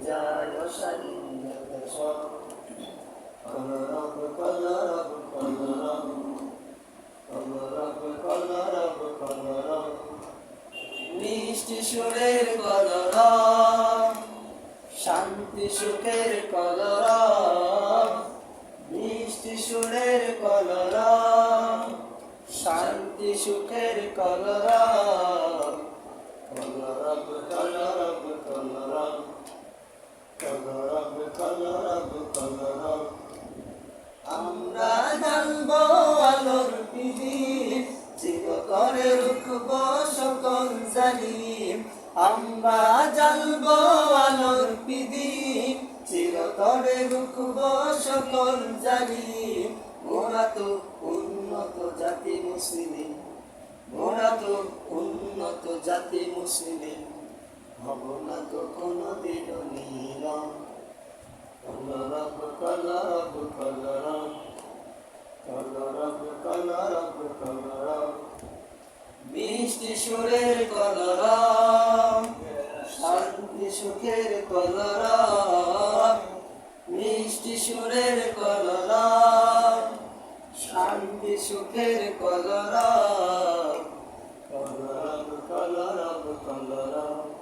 যায় অসানিত সব কলরব কলরব কলরব কলরব কলরব কলরব মিষ্টি সুরের কলরব শান্তি সুখের কলরব মিষ্টি সুরের কলরব শান্তি সুখের কলরব কলরব কলরব কলরব কলরব কলরব কলরব আমরা জানবো আলোর প্রদীপ চিরতরে রুখব সকল জালিম আমরা জানবো আলোর প্রদীপ চিরতরে রুখব সকল জালিম মোরা তো উন্নত জাতি মুসলিম মোরা তো উন্নত জাতি মুসলিম হব না তো কোনদিন নীরব কলরব কলরব কলরব কলরব কলরব কলরব মিষ্টি সুরের কলরব শান্তি সুখের কলরব মিষ্টি সুরের কলরব শান্তি সুখের কলরব কলরব কলরব কলরব